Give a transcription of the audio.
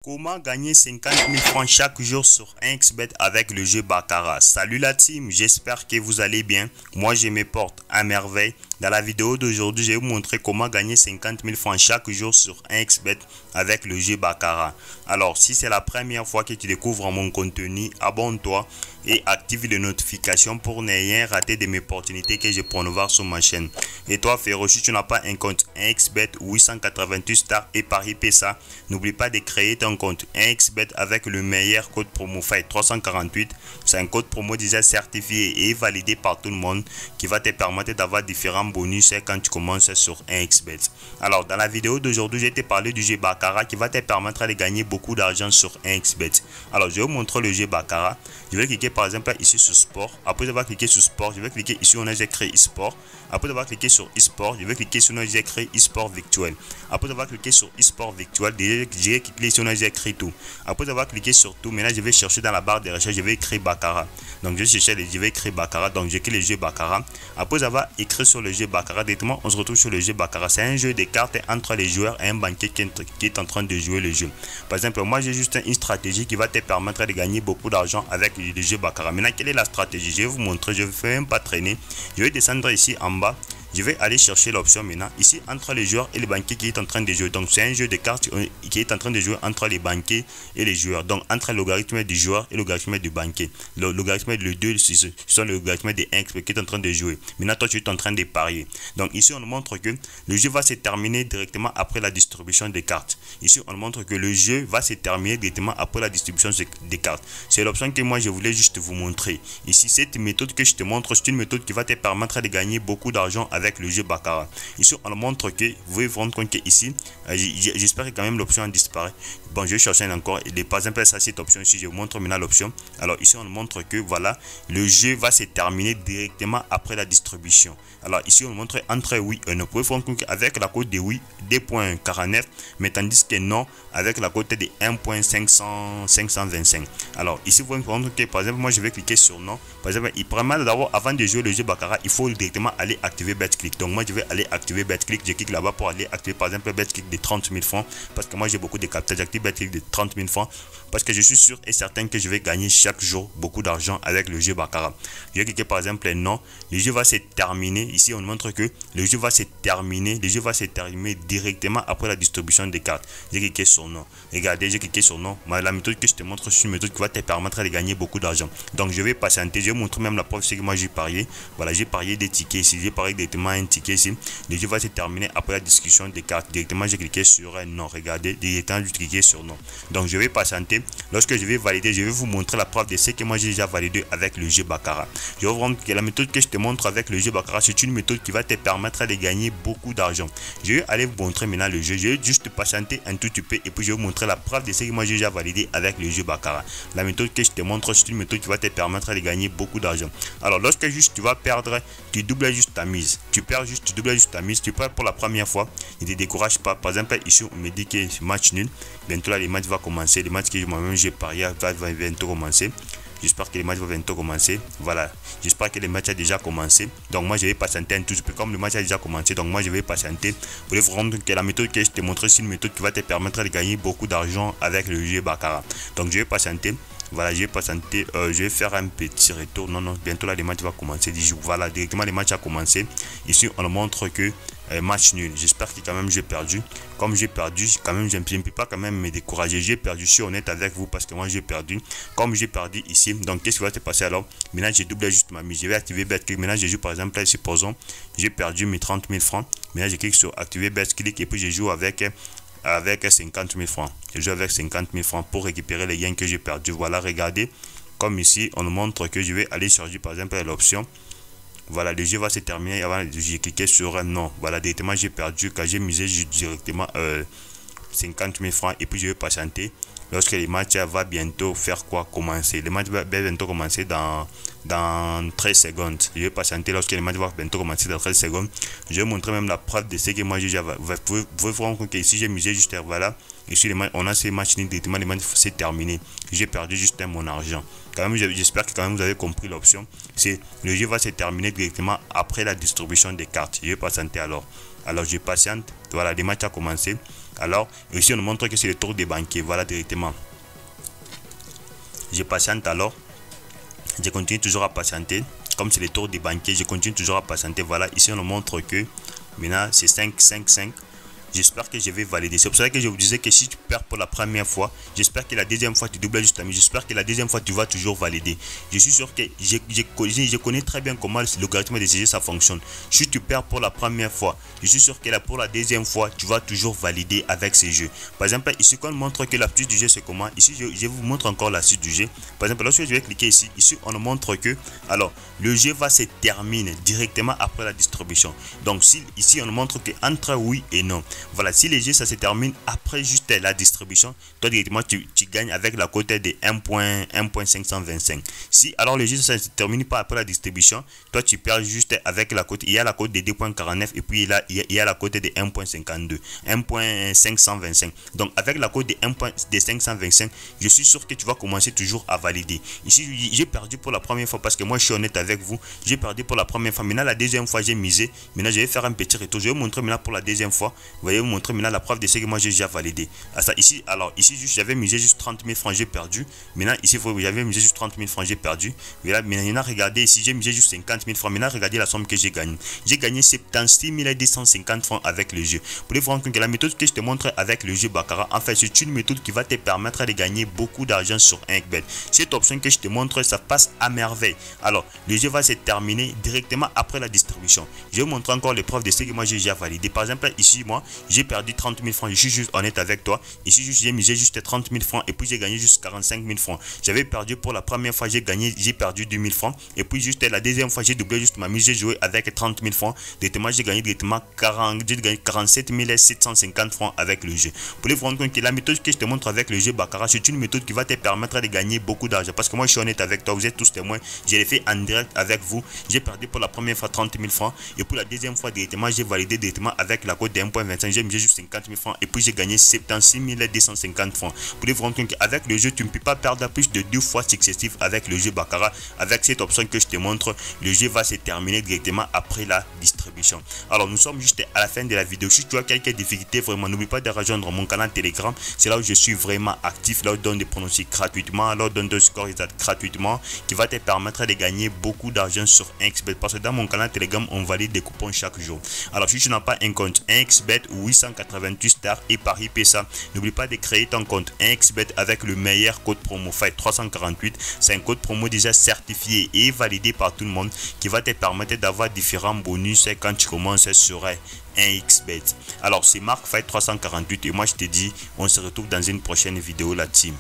Comment gagner 50 000 francs chaque jour sur 1xBet avec le jeu Baccarat? Salut la team, j'espère que vous allez bien. Moi je me porte à merveille. Dans la vidéo d'aujourd'hui, je vais vous montrer comment gagner 50 000 francs chaque jour sur 1xBet avec le jeu Baccarat. Alors si c'est la première fois que tu découvres mon contenu, abonne-toi et active les notifications pour ne rien rater de mes opportunités que je promouvoir sur ma chaîne. Et toi frérot, si tu n'as pas un compte 1xBet 888 Star et Paris PSA, n'oublie pas de créer ton compte 1xBet avec le meilleur code promo FIGHT 348. C'est un code promo déjà certifié et validé par tout le monde qui va te permettre d'avoir différents bonus quand tu commences sur 1xBet. Alors dans la vidéo d'aujourd'hui, je vais te parler du jeu Baccarat qui va te permettre de gagner beaucoup d'argent sur 1xBet. Alors je vais vous montrer le jeu Baccarat. Je vais cliquer par exemple ici sur sport. Après avoir cliqué sur sport, je vais cliquer ici où on a écrit e-sport. Après avoir cliqué sur e-sport, je vais cliquer sur où on a écrit e-sport virtuel. Après avoir cliqué sur e-sport virtuel, je vais cliquer ici où on a écrit tout. Après avoir cliqué sur tout, maintenant je vais chercher dans la barre de recherche, je vais écrire Baccarat. Donc je vais écrire Baccarat, donc j'écris le jeu Baccarat. Après avoir écrit sur le jeu Baccarat, directement on se retrouve sur le jeu Baccarat. C'est un jeu de cartes entre les joueurs et un banquier qui est en train de jouer le jeu. Par exemple, moi j'ai juste une stratégie qui va te permettre de gagner beaucoup d'argent avec le jeu Baccarat. Maintenant, quelle est la stratégie? Je vais vous montrer, je ne vais même pas traîner. Je vais descendre ici en bas. Je vais aller chercher l'option maintenant ici entre les joueurs et les banquiers qui est en train de jouer. Donc c'est un jeu de cartes qui est en train de jouer entre les banquiers et les joueurs. Donc entre le logarithme du joueur et le logarithme du banquier. Le logarithme de 2 sont le logarithme de 1 qui est en train de jouer. Maintenant toi tu es en train de parier. Donc ici on nous montre que le jeu va se terminer directement après la distribution des cartes. Ici on nous montre que le jeu va se terminer directement après la distribution des cartes. C'est l'option que moi je voulais juste vous montrer. Ici cette méthode que je te montre, c'est une méthode qui va te permettre de gagner beaucoup d'argent avec le jeu Baccarat. Ici on montre que vous pouvez vous rendre compte que ici j'espère que quand même l'option disparaît. Bon, je vais chercher encore et par exemple ça, cette option ici, je vous montre maintenant l'option. Alors ici on montre que voilà, le jeu va se terminer directement après la distribution. Alors ici on montre entre oui et non. Vous pouvez vous rendre compte qu'avec la cote de oui 2.49, mais tandis que non avec la cote de 1.525. Alors ici vous pouvez vous rendre compte que par exemple moi je vais cliquer sur non. Par exemple il permet d'abord avant de jouer le jeu Baccarat, il faut directement aller activer BetClick. Donc moi je vais aller activer BetClick. Je clique là-bas pour aller activer par exemple BetClick de 30 000 francs parce que moi j'ai beaucoup de capital. J'active BetClick de 30 000 francs parce que je suis sûr et certain que je vais gagner chaque jour beaucoup d'argent avec le jeu Baccarat. Je vais cliquer par exemple non. Le jeu va se terminer. Ici on montre que le jeu va se terminer. Le jeu va se terminer directement après la distribution des cartes. J'ai cliqué sur non. Regardez, j'ai cliqué sur non. La méthode que je te montre, c'est une méthode qui va te permettre de gagner beaucoup d'argent. Donc je vais patienter. Je vais montrer même la preuve c'est que moi j'ai parié. Voilà, j'ai parié des tickets ici. J'ai parié directement un ticket ici. Le jeu va se terminer après la discussion des cartes. Directement j'ai cliqué sur non. Regardez, directement j'ai cliqué sur non. Donc je vais patienter. Lorsque je vais valider, je vais vous montrer la preuve de ce que moi j'ai déjà validé avec le jeu Baccarat. Je vais vous rendre que la méthode que je te montre avec le jeu Baccarat, c'est une méthode qui va te permettre de gagner beaucoup d'argent. Je vais aller vous montrer maintenant le jeu. Je vais juste patienter un tout petit peu et puis je vais vous montrer la preuve de ce que moi j'ai déjà validé avec le jeu Baccarat. La méthode que je te montre, c'est une méthode qui va te permettre de gagner beaucoup d'argent. Alors lorsque juste tu vas perdre, tu doubles juste ta mise. Tu perds juste, tu doubles juste ta mise. Tu perds pour la première fois, ne te décourage pas. Par exemple ici on me dit que match nul. Bientôt là les matchs vont commencer. Les matchs que moi-même j'ai parié va bientôt commencer. J'espère que les matchs vont bientôt commencer. Voilà, j'espère que les matchs a déjà commencé. Donc moi je vais patienter un tout petit peu. Comme le match a déjà commencé, donc moi je vais patienter. Pour vous rendre que la méthode que je te montre, c'est une méthode qui va te permettre de gagner beaucoup d'argent avec le jeu Baccarat. Donc je vais patienter. Voilà, je vais patienter. Je vais faire un petit retour. Non, bientôt là les matchs vont commencer. Voilà, directement les matchs a commencé. Ici on montre que match nul. J'espère que quand même j'ai perdu. Comme j'ai perdu, quand même je ne peux pas quand même me décourager. J'ai perdu, je suis honnête avec vous parce que moi j'ai perdu. Comme j'ai perdu ici, donc qu'est-ce qui va se passer alors? Maintenant j'ai doublé juste ma mise. Je vais activer BetClick. Maintenant je joue par exemple là, supposons j'ai perdu mes 30 000 francs. Maintenant je clique sur activer BetClick et puis je joue avec 50 000 francs. Je joue avec 50 000 francs pour récupérer les gains que j'ai perdu. Voilà, regardez. Comme ici, on nous montre que je vais aller charger par exemple l'option. Voilà, le jeu va se terminer avant de cliquer sur non. Voilà, directement j'ai perdu car j'ai misé directement 50 000 francs et puis je vais patienter. Lorsque les matchs va bientôt faire quoi? Commencer. Les matchs va bientôt commencer dans 13 secondes. Je vais patienter lorsque les matchs vont bientôt commencer dans 13 secondes. Je vais montrer même la preuve de ce que moi j'ai déjà. Vous pouvez vous rendre compte qu'ici j'ai misé juste voilà. Ici les matchs, on a ces matchs directement, les matchs c'est terminé. J'ai perdu juste mon argent. Quand même, j'espère que quand même vous avez compris l'option. C'est le jeu va se terminer directement après la distribution des cartes. Je vais patienter alors. Alors je patiente. Voilà, les matchs a commencé. Alors ici on nous montre que c'est le tour des banquiers. Voilà directement. Je patiente alors. Je continue toujours à patienter. Comme c'est le tour des banquiers, je continue toujours à patienter. Voilà, ici on nous montre que maintenant c'est 5, 5, 5. J'espère que je vais valider. C'est pour ça que je vous disais que si tu perds pour la première fois, j'espère que la deuxième fois tu doubles juste ami. J'espère que la deuxième fois tu vas toujours valider. Je suis sûr que je connais très bien comment le logarithme des CG ça fonctionne. Si tu perds pour la première fois, je suis sûr que là pour la deuxième fois tu vas toujours valider avec ces jeux. Par exemple ici quand on montre que la suite du jeu c'est comment. Ici je vous montre encore la suite du jeu. Par exemple lorsque je vais cliquer ici, on nous montre que alors le jeu va se terminer directement après la distribution. Donc si ici on nous montre que entre oui et non. Voilà, si le jeu ça se termine après juste la distribution, toi directement tu gagnes avec la cote de 1.525. Si alors le jeu ça se termine pas après la distribution, toi tu perds juste avec la cote. Il y a la cote de 2.49 et puis il y a la cote de 1.52, 1.525. Donc avec la cote de 1.525, je suis sûr que tu vas commencer toujours à valider. Ici j'ai perdu pour la première fois parce que moi je suis honnête avec vous, j'ai perdu pour la première fois. Maintenant la deuxième fois j'ai misé. Maintenant je vais faire un petit retour. Je vais vous montrer maintenant pour la deuxième fois. Vous voyez, vous montrer maintenant la preuve de ce que moi j'ai déjà validé. À ça ici, alors ici j'avais misé juste 30 000 francs, j'ai perdu. Maintenant ici j'avais misé juste 30 000 francs, j'ai perdu. Voilà, maintenant regardez ici, j'ai misé juste 50 000 francs. Maintenant regardez la somme que j'ai gagnée. J'ai gagné 76 250 francs avec le jeu. Pour les voir que la méthode que je te montre avec le jeu Baccarat, en fait c'est une méthode qui va te permettre de gagner beaucoup d'argent sur 1xBet. Cette option que je te montre, ça passe à merveille. Alors le jeu va se terminer directement après la distribution. Je vais vous montrer encore les preuves de ce que moi j'ai déjà validé. Par exemple ici moi j'ai perdu 30 000 francs, je suis juste honnête avec toi. Ici j'ai misé juste 30 000 francs et puis j'ai gagné juste 45 000 francs. J'avais perdu pour la première fois, j'ai perdu 2 000 francs et puis juste la deuxième fois j'ai doublé juste ma mise, j'ai joué avec 30 000 francs. Directement j'ai gagné directement 47 750 francs avec le jeu. Pour les vous rendre compte que la méthode que je te montre avec le jeu Baccarat, c'est une méthode qui va te permettre de gagner beaucoup d'argent parce que moi je suis honnête avec toi, vous êtes tous témoins, je l'ai fait en direct avec vous. J'ai perdu pour la première fois 30 000 francs et pour la deuxième fois directement j'ai validé directement avec la cote de 1.25, j'ai misé juste 50 000 francs et puis j'ai gagné 76 250 francs. Pour vous rendre compte qu'avec le jeu tu ne peux pas perdre plus de 2 fois successives avec le jeu Baccarat. Avec cette option que je te montre, le jeu va se terminer directement après la distribution. Alors nous sommes juste à la fin de la vidéo. Si tu as quelques difficultés, vraiment n'oublie pas de rejoindre mon canal Telegram. C'est là où je suis vraiment actif, là où je donne des pronostics gratuitement, là où je donne des scores gratuitement, qui va te permettre de gagner beaucoup d'argent sur 1xBet parce que dans mon canal Telegram on valide des coupons chaque jour. Alors si tu n'as pas un compte 1xBet 888 stars et Paris PSA, n'oublie pas de créer ton compte 1xBet avec le meilleur code promo Fight 348. C'est un code promo déjà certifié et validé par tout le monde qui va te permettre d'avoir différents bonus quand tu commences sur 1xBet. Alors c'est Marc Fight 348 et moi je te dis on se retrouve dans une prochaine vidéo la team.